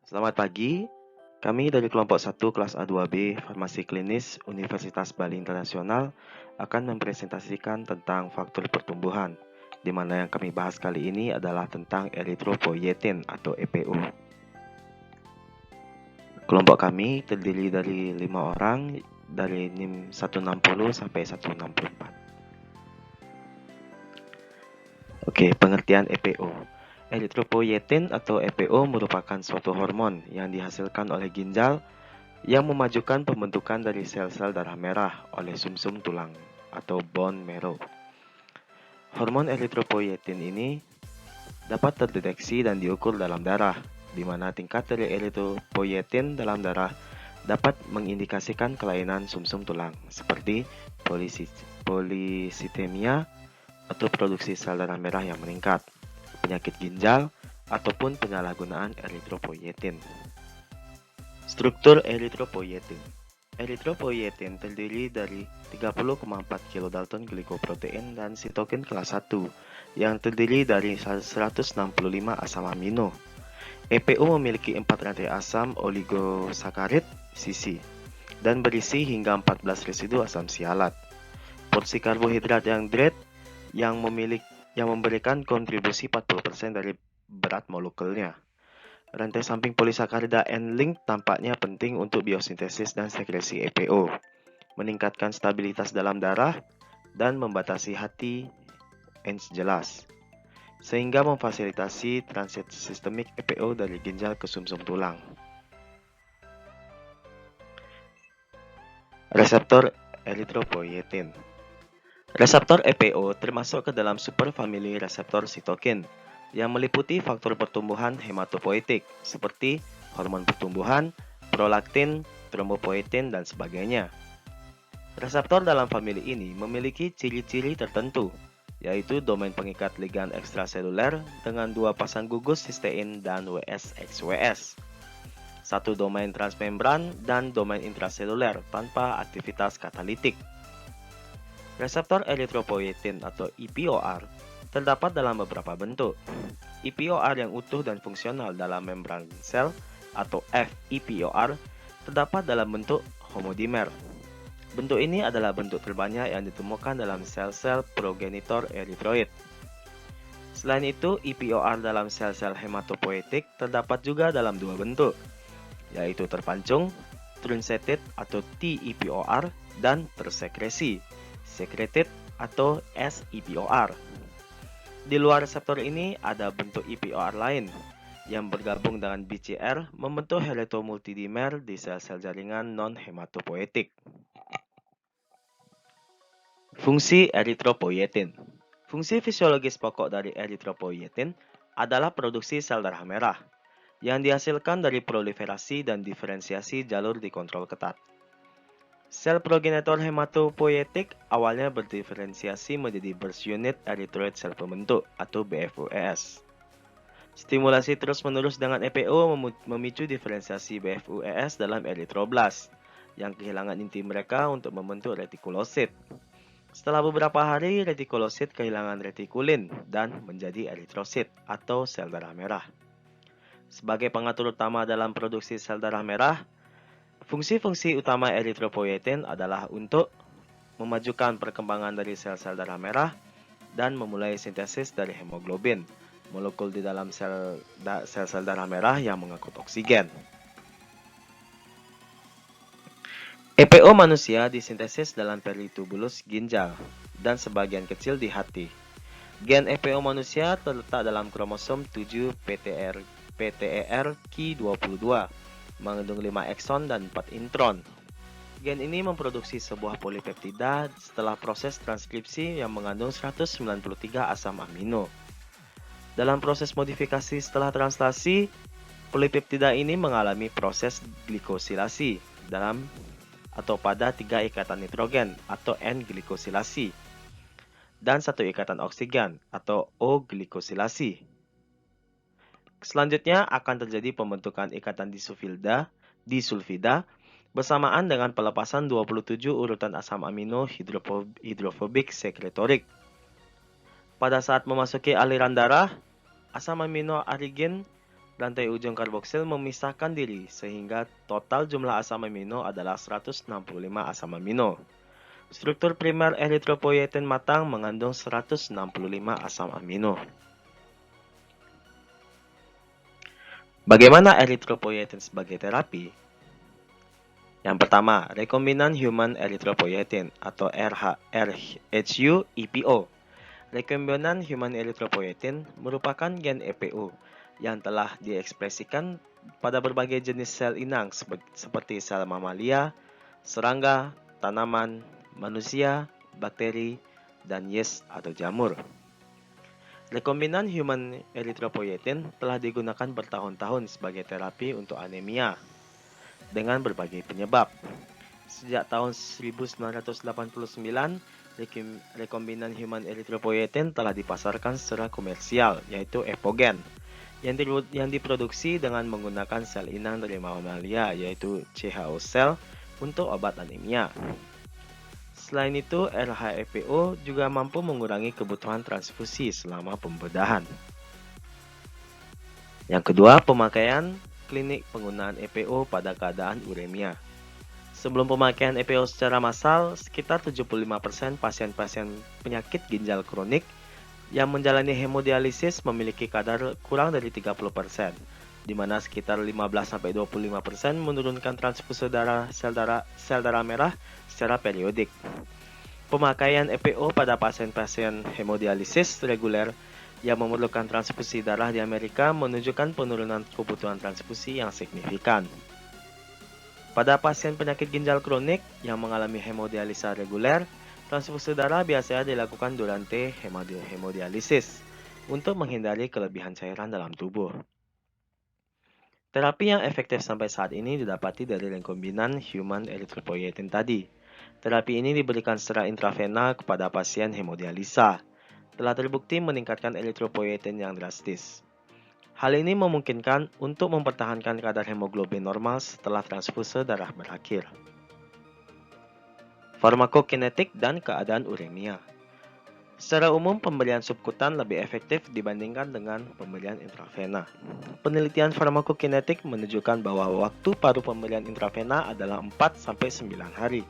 Selamat pagi, kami dari kelompok 1 kelas A2B Farmasi Klinis Universitas Bali Internasional akan mempresentasikan tentang faktor pertumbuhan, di mana yang kami bahas kali ini adalah tentang eritropoietin atau EPO. Kelompok kami terdiri dari 5 orang dari NIM 160 sampai 164. Oke, pengertian EPO. Eritropoietin atau EPO merupakan suatu hormon yang dihasilkan oleh ginjal yang memajukan pembentukan dari sel-sel darah merah oleh sumsum tulang atau bone marrow. Hormon eritropoietin ini dapat terdeteksi dan diukur dalam darah, di mana tingkat dari eritropoietin dalam darah dapat mengindikasikan kelainan sumsum tulang, seperti polisitemia atau produksi sel darah merah yang meningkat, penyakit ginjal, ataupun penyalahgunaan eritropoietin. Struktur eritropoietin. Eritropoietin terdiri dari 30,4 kilodalton glikoprotein dan sitokin kelas 1 yang terdiri dari 165 asam amino. EPO memiliki 4 rantai asam oligosakarid sisi dan berisi hingga 14 residu asam sialat. Porsi karbohidrat yang yang memberikan kontribusi 40% dari berat molekulnya. Rantai samping polisakarida N-link tampaknya penting untuk biosintesis dan sekresi EPO, meningkatkan stabilitas dalam darah, dan membatasi hati H jelas, sehingga memfasilitasi transit sistemik EPO dari ginjal ke sumsum tulang. Reseptor eritropoietin. Reseptor EPO termasuk ke dalam superfamili reseptor sitokin yang meliputi faktor pertumbuhan hematopoietik seperti hormon pertumbuhan, prolaktin, trombopoietin, dan sebagainya. Reseptor dalam famili ini memiliki ciri-ciri tertentu, yaitu domain pengikat ligan ekstraseluler dengan 2 pasang gugus sistein dan WSXWS, satu domain transmembran dan domain intraseluler tanpa aktivitas katalitik. Reseptor eritropoietin atau EPOR terdapat dalam beberapa bentuk. EPOR yang utuh dan fungsional dalam membran sel atau FEPOR terdapat dalam bentuk homodimer. Bentuk ini adalah bentuk terbanyak yang ditemukan dalam sel-sel progenitor eritroid. Selain itu, EPOR dalam sel-sel hematopoietik terdapat juga dalam 2 bentuk, yaitu terpancung, truncated atau TEPOR, dan tersekresi, secreted atau SEPOR. Di luar reseptor ini ada bentuk EPOR lain yang bergabung dengan BCR membentuk helitomultidimer di sel-sel jaringan non-hematopoietik. Fungsi eritropoietin. Fungsi fisiologis pokok dari eritropoietin adalah produksi sel darah merah yang dihasilkan dari proliferasi dan diferensiasi jalur dikontrol ketat. Sel progenitor hematopoietik awalnya berdiferensiasi menjadi burst unit erythroid sel pembentuk atau BFUES. Stimulasi terus-menerus dengan EPO memicu diferensiasi BFUES dalam eritroblast yang kehilangan inti mereka untuk membentuk retikulosit. Setelah beberapa hari, retikulosit kehilangan retikulin dan menjadi eritrosit atau sel darah merah. Sebagai pengatur utama dalam produksi sel darah merah, fungsi-fungsi utama eritropoietin adalah untuk memajukan perkembangan dari sel-sel darah merah dan memulai sintesis dari hemoglobin, molekul di dalam sel-sel darah merah yang mengangkut oksigen. EPO manusia disintesis dalam peritubulus ginjal dan sebagian kecil di hati. Gen EPO manusia terletak dalam kromosom 7 PTER-Ki22, mengandung 5 ekson dan 4 intron. Gen ini memproduksi sebuah polipeptida setelah proses transkripsi yang mengandung 193 asam amino. Dalam proses modifikasi setelah translasi, polipeptida ini mengalami proses glikosilasi pada 3 ikatan nitrogen atau N-glikosilasi dan 1 ikatan oksigen atau O-glikosilasi. Selanjutnya akan terjadi pembentukan ikatan disulfida bersamaan dengan pelepasan 27 urutan asam amino hidrofobik sekretorik. Pada saat memasuki aliran darah, asam amino arginin Rantai ujung karboksil memisahkan diri, sehingga total jumlah asam amino adalah 165 asam amino. Struktur primer eritropoietin matang mengandung 165 asam amino. Bagaimana eritropoietin sebagai terapi? Yang pertama, rekombinan human erythropoietin atau RHU-EPO. Rekombinan human erythropoietin merupakan gen EPO yang telah diekspresikan pada berbagai jenis sel inang seperti sel mamalia, serangga, tanaman, manusia, bakteri, dan yeast atau jamur. Rekombinan human erythropoietin telah digunakan bertahun-tahun sebagai terapi untuk anemia dengan berbagai penyebab. Sejak tahun 1989, rekombinan human erythropoietin telah dipasarkan secara komersial, yaitu Epogen, yang diproduksi dengan menggunakan sel inang dari mamalia, yaitu CHO cell, untuk obat anemia. Selain itu, RHEPO juga mampu mengurangi kebutuhan transfusi selama pembedahan. Yang kedua, pemakaian klinik penggunaan EPO pada keadaan uremia. Sebelum pemakaian EPO secara massal, sekitar 75% pasien-pasien penyakit ginjal kronik yang menjalani hemodialisis memiliki kadar kurang dari 30%, di mana sekitar 15-25% menurunkan transfusi sel darah merah secara periodik. Pemakaian EPO pada pasien-pasien hemodialisis reguler yang memerlukan transfusi darah di Amerika menunjukkan penurunan kebutuhan transfusi yang signifikan. Pada pasien penyakit ginjal kronik yang mengalami hemodialisa reguler, transfusi darah biasanya dilakukan durante hemodialisis untuk menghindari kelebihan cairan dalam tubuh. Terapi yang efektif sampai saat ini didapati dari rekombinan human erythropoietin tadi. Terapi ini diberikan secara intravena kepada pasien hemodialisa. Telah terbukti meningkatkan erythropoietin yang drastis. Hal ini memungkinkan untuk mempertahankan kadar hemoglobin normal setelah transfuse darah berakhir. Farmakokinetik dan keadaan uremia. Secara umum, pemberian subkutan lebih efektif dibandingkan dengan pemberian intravena. Penelitian farmakokinetik menunjukkan bahwa waktu paruh pemberian intravena adalah 4-9 hari,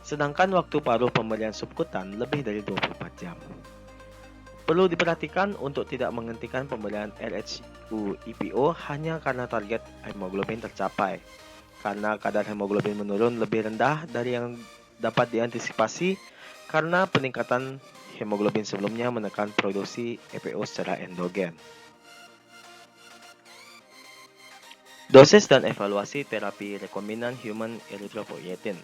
sedangkan waktu paruh pemberian subkutan lebih dari 24 jam. Perlu diperhatikan untuk tidak menghentikan pemberian RHU-EPO hanya karena target hemoglobin tercapai, karena kadar hemoglobin menurun lebih rendah dari yang dapat diantisipasi karena peningkatan hemoglobin sebelumnya menekan produksi EPO secara endogen. Dosis dan evaluasi terapi rekombinan human erythropoietin.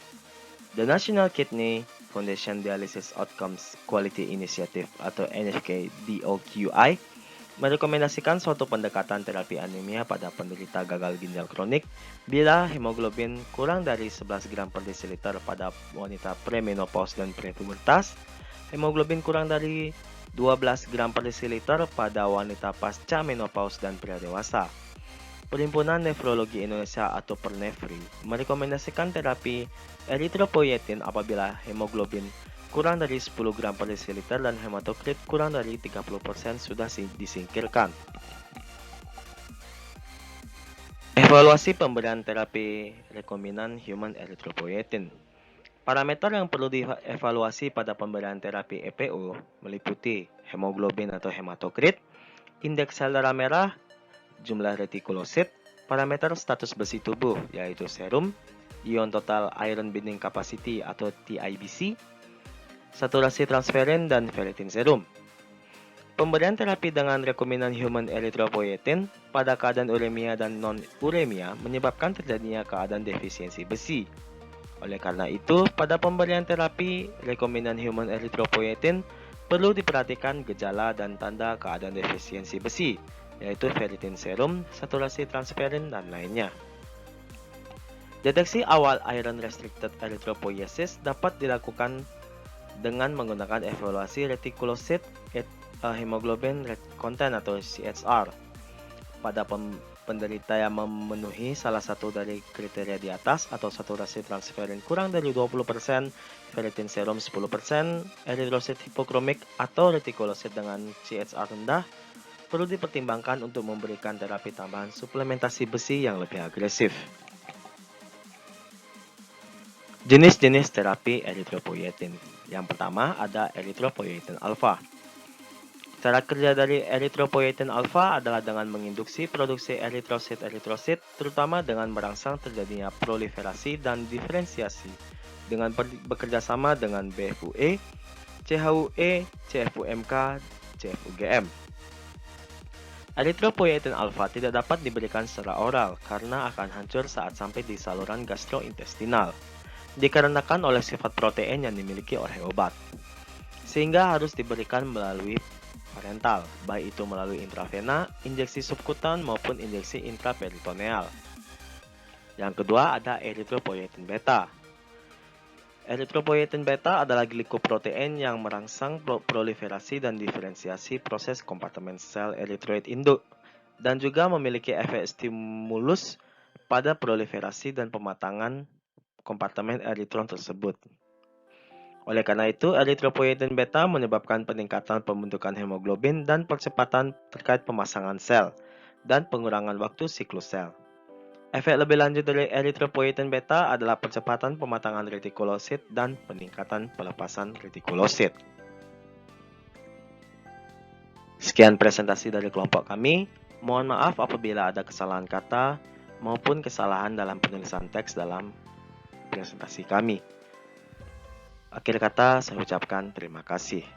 The National Kidney Foundation Dialysis Outcomes Quality Initiative atau NFK-DOQI merekomendasikan suatu pendekatan terapi anemia pada penderita gagal ginjal kronik bila hemoglobin kurang dari 11 gram per desiliter pada wanita premenopause dan prepubertas, hemoglobin kurang dari 12 gram per desiliter pada wanita pasca menopause dan pria dewasa. Perhimpunan Nefrologi Indonesia atau Pernefri merekomendasikan terapi erythropoietin apabila hemoglobin kurang dari 10 gram per desiliter dan hematokrit kurang dari 30% sudah disingkirkan. Evaluasi pemberian terapi rekombinan human erythropoietin. Parameter yang perlu dievaluasi pada pemberian terapi EPO meliputi hemoglobin atau hematokrit, indeks sel darah merah, jumlah retikulosit, parameter status besi tubuh yaitu serum, ion total iron binding capacity atau TIBC, saturasi transferin dan ferritin serum. Pemberian terapi dengan rekombinan human erythropoietin pada keadaan uremia dan non-uremia menyebabkan terjadinya keadaan defisiensi besi. Oleh karena itu, pada pemberian terapi rekombinan human erythropoietin perlu diperhatikan gejala dan tanda keadaan defisiensi besi, yaitu ferritin serum, saturasi transferin, dan lainnya. Deteksi awal iron restricted erythropoiesis dapat dilakukan dengan menggunakan evaluasi retikulosit hemoglobin content atau CHR pada penderita yang memenuhi salah satu dari kriteria di atas atau saturasi transferin kurang dari 20%, ferritin serum 10%, eritrosit hipokromik atau retikulosit dengan CHR rendah, perlu dipertimbangkan untuk memberikan terapi tambahan suplementasi besi yang lebih agresif. Jenis-jenis terapi eritropoietin. Yang pertama ada eritropoietin alfa. Cara kerja dari eritropoietin alfa adalah dengan menginduksi produksi eritrosit, terutama dengan merangsang terjadinya proliferasi dan diferensiasi dengan bekerja sama dengan BFUE, CHUE, CFUMK, CFUGM. Eritropoietin alfa tidak dapat diberikan secara oral karena akan hancur saat sampai di saluran gastrointestinal, dikarenakan oleh sifat protein yang dimiliki oleh obat, sehingga harus diberikan melalui parental, baik itu melalui intravena, injeksi subkutan maupun injeksi intraperitoneal. Yang kedua ada eritropoietin beta. Eritropoietin beta adalah glikoprotein yang merangsang proliferasi dan diferensiasi proses kompartemen sel eritroid induk dan juga memiliki efek stimulus pada proliferasi dan pematangan kompartemen eritron tersebut. Oleh karena itu, eritropoietin beta menyebabkan peningkatan pembentukan hemoglobin dan percepatan terkait pemasangan sel dan pengurangan waktu siklus sel. Efek lebih lanjut dari eritropoietin beta adalah percepatan pematangan retikulosit dan peningkatan pelepasan retikulosit. Sekian presentasi dari kelompok kami. Mohon maaf apabila ada kesalahan kata maupun kesalahan dalam penulisan teks dalam presentasi kami. Akhir kata, saya ucapkan terima kasih.